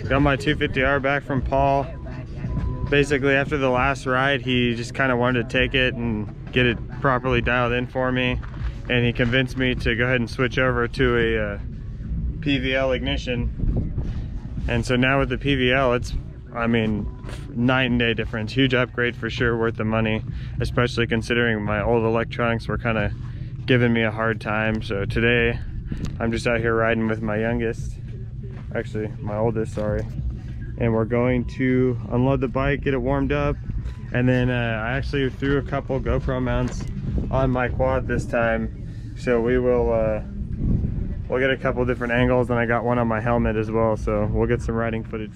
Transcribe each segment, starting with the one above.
Got my 250R back from Paul. Basically, after the last ride, he just kind of wanted to take it and get it properly dialed in for me. And he convinced me to go ahead and switch over to a PVL ignition. And so now with the PVL, it's, I mean, night and day difference. Huge upgrade for sure, worth the money, especially considering my old electronics were kind of giving me a hard time. So today, I'm just out here riding with my youngest, actually my oldest, sorry. And we're going to unload the bike, get it warmed up, and then I actually threw a couple GoPro mounts on my quad this time, so we will we'll get a couple different angles, and I got one on my helmet as well, so we'll get some riding footage.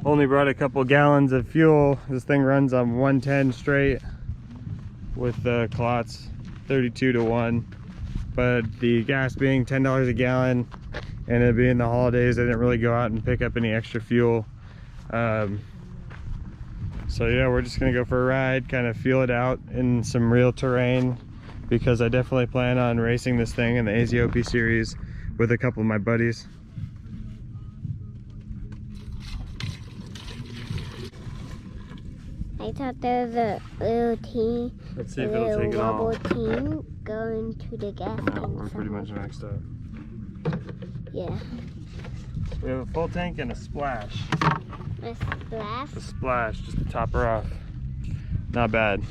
Only brought a couple gallons of fuel. This thing runs on 110 straight with clots 32 to 1, but the gas being $10 a gallon and it being the holidays, I didn't really go out and pick up any extra fuel. So yeah, we're just gonna go for a ride, kind of feel it out in some real terrain, because I definitely plan on racing this thing in the AZOP series with a couple of my buddies. I thought there was a little team. Let's see if it'll take it all. Team going to the gas tank. We're pretty much maxed out. Yeah. We have a full tank and a splash. A splash? A splash, just to top her off. Not bad.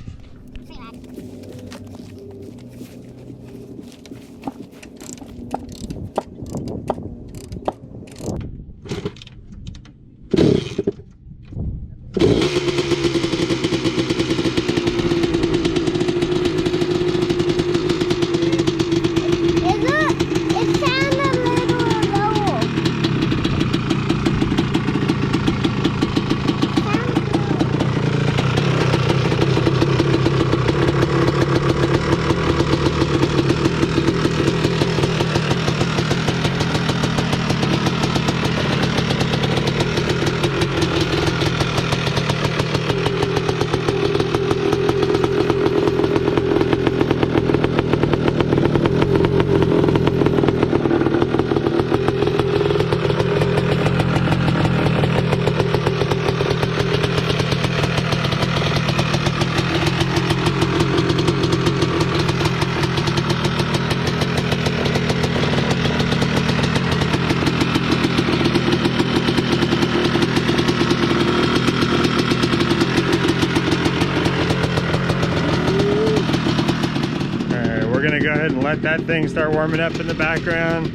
Go ahead and let that thing start warming up in the background.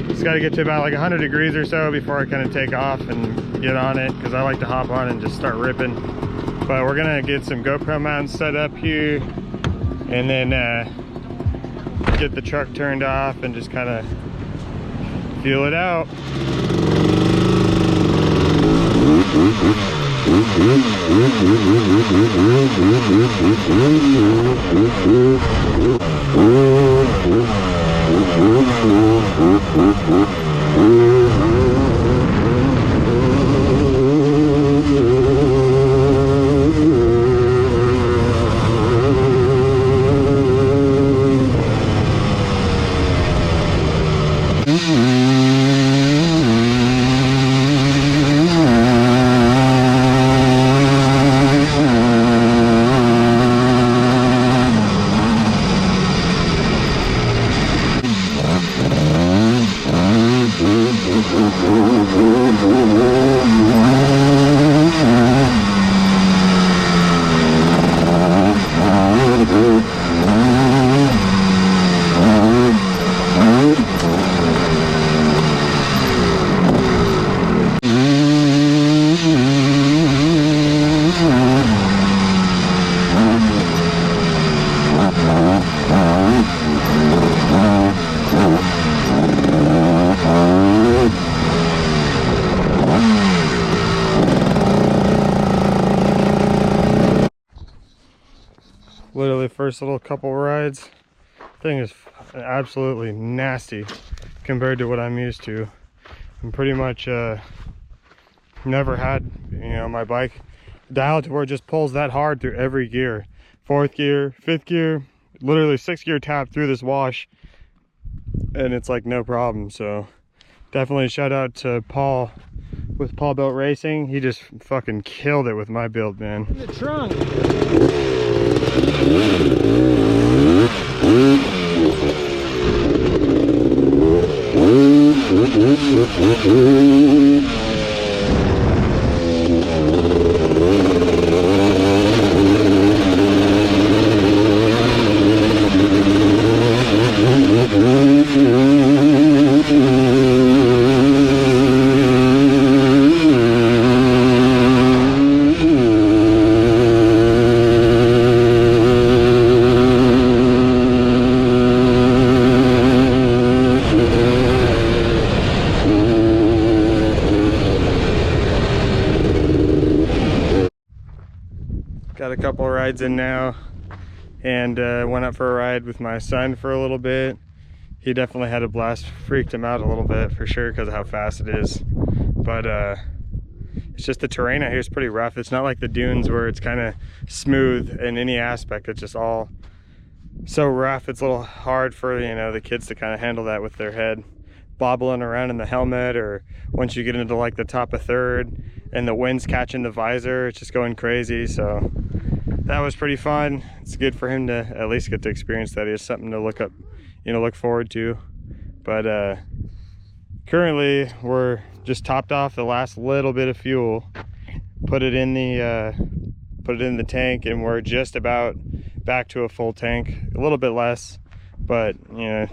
Just got to get to about like 100 degrees or so before I kind of take off and get on it, because I like to hop on and just start ripping. But we're gonna get some GoPro mounts set up here, and then get the truck turned off and just kind of feel it out. Literally first little couple rides, thing is absolutely nasty compared to what I'm used to. I'm pretty much never had, you know, my bike dialed to where it just pulls that hard through every gear. 4th gear, 5th gear, literally 6th gear tap through this wash. and it's like no problem. So definitely shout out to Paul with Paulbilt Racing. He just fucking killed it with my build, man. In the trunk. Got a couple of rides in now, and went up for a ride with my son for a little bit. He definitely had a blast. Freaked him out a little bit for sure because of how fast it is, but it's just the terrain out here is pretty rough. It's not like the dunes where it's kind of smooth in any aspect. It's just all so rough. It's a little hard for, you know, the kids to kind of handle that with their head bobbling around in the helmet, or once you get into like the top of third and the wind's catching the visor, it's just going crazy. So that was pretty fun. It's good for him to at least get to experience that. It's something to look up, you know, look forward to. But currently we're just topped off the last little bit of fuel, put it in the tank, and we're just about back to a full tank, a little bit less, but you know,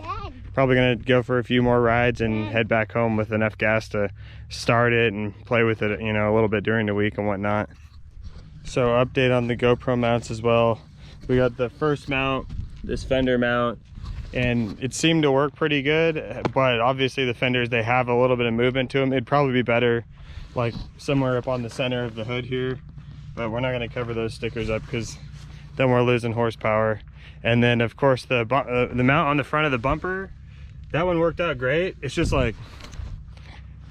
probably gonna go for a few more rides and head back home with enough gas to start it and play with it, you know, a little bit during the week and whatnot. So update on the GoPro mounts as well. We got the first mount, this fender mount, and it seemed to work pretty good, but obviously the fenders, they have a little bit of movement to them. It'd probably be better like somewhere up on the center of the hood here, but we're not going to cover those stickers up because then we're losing horsepower. And then of course the mount on the front of the bumper, that one worked out great. It's just like,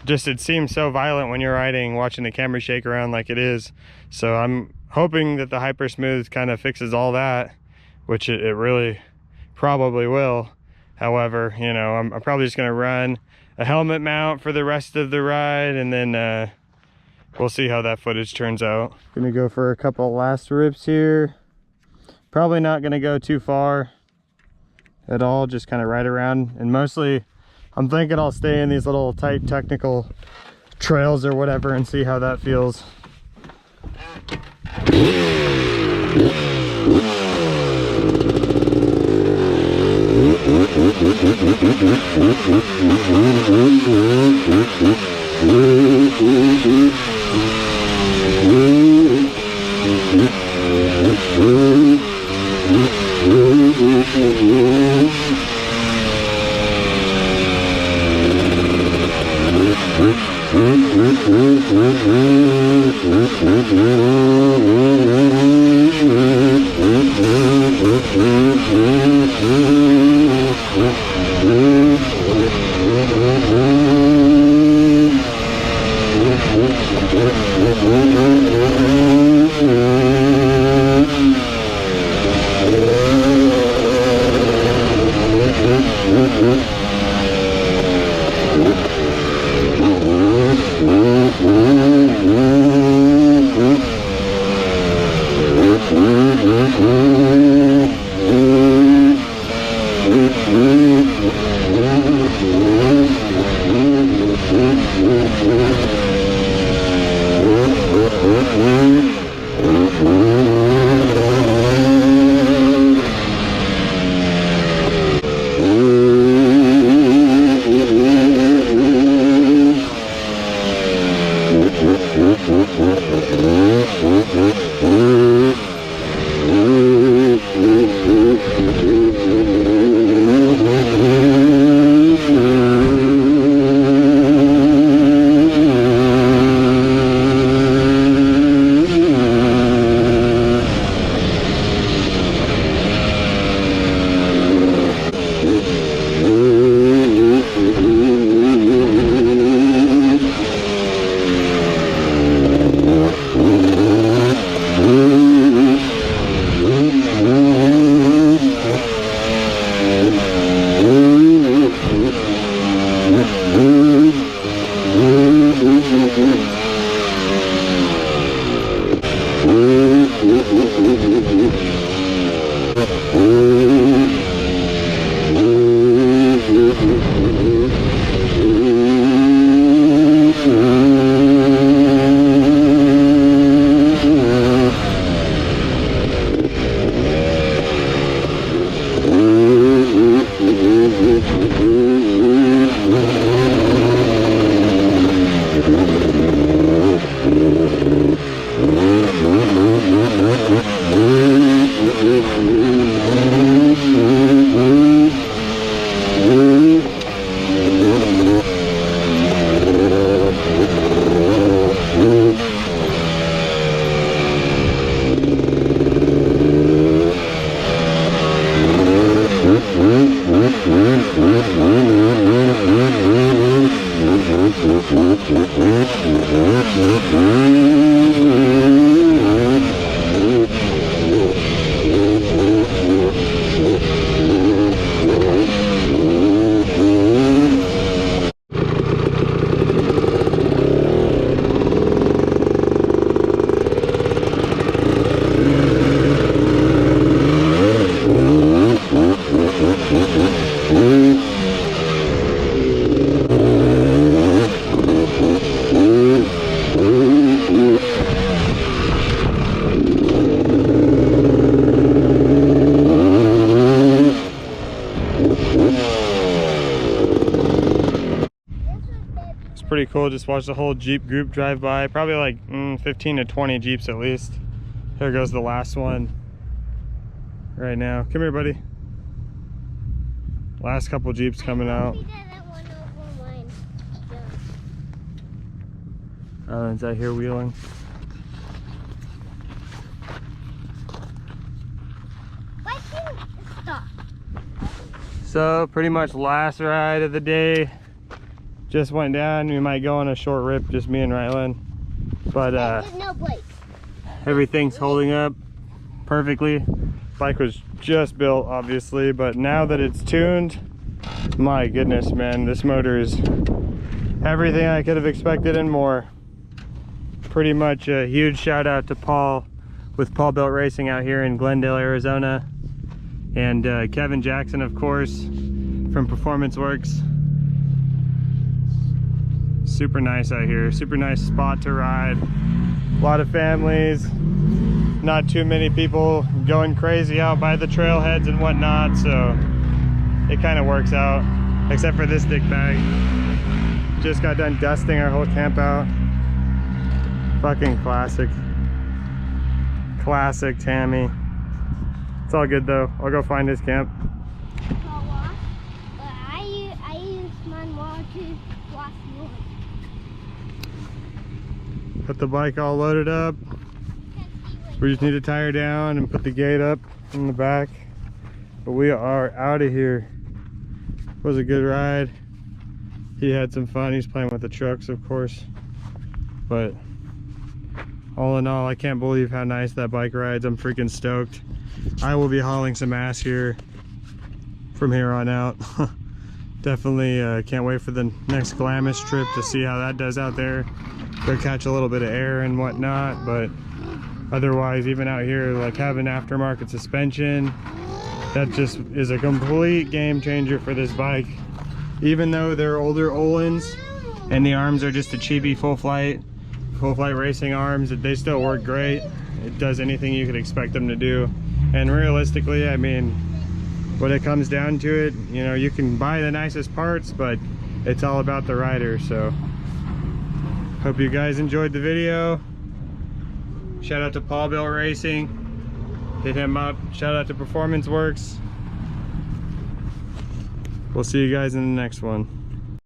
it seems so violent when you're riding, watching the camera shake around like it is. So I'm hoping that the Hyper Smooth kind of fixes all that, which it really probably will. However, you know, I'm probably just going to run a helmet mount for the rest of the ride, and then we'll see how that footage turns out. Gonna go for a couple last rips here. Probably not gonna go too far at all, just kind of right around, and mostly I'm thinking I'll stay in these little tight technical trails or whatever and see how that feels. Pretty cool. Just watch the whole Jeep group drive by. Probably like 15 to 20 Jeeps at least. Here goes the last one right now. Come here, buddy. Last couple Jeeps coming out. Is out here wheeling. Why didn't it stop? So pretty much last ride of the day. Just went down. We might go on a short rip, just me and Rylan. But There's no brakes. everything's holding up perfectly. Bike was just built, obviously, but now that it's tuned, my goodness, man, this motor is everything I could have expected and more. Pretty much a huge shout out to Paul with Paulbilt Racing out here in Glendale, Arizona, and Kevin Jackson, of course, from Performance Works. Super nice out here, super nice spot to ride. A lot of families, not too many people going crazy out by the trailheads and whatnot, so it kind of works out, except for this dick bag. Just got done dusting our whole camp out. Fucking classic. Classic Tammy. It's all good though. I'll go find his camp. I use mine water to wash yours. Put the bike all loaded up. We just need to tie her down and put the gate up in the back. But we are out of here. It was a good ride. He had some fun. He's playing with the trucks, of course. But all in all, I can't believe how nice that bike rides. I'm freaking stoked. I will be hauling some ass here from here on out. Definitely can't wait for the next Glamis trip to see how that does out there. Go catch a little bit of air and whatnot, but otherwise, even out here, like having aftermarket suspension, that just is a complete game changer for this bike. Even though they're older Ohlins and the arms are just a chibi full flight racing arms, they still work great. It does anything you could expect them to do. And realistically, I mean, when it comes down to it, you know, you can buy the nicest parts, but it's all about the rider. So hope you guys enjoyed the video. Shout out to Paulbilt Racing, hit him up. Shout out to Performance Works. We'll see you guys in the next one.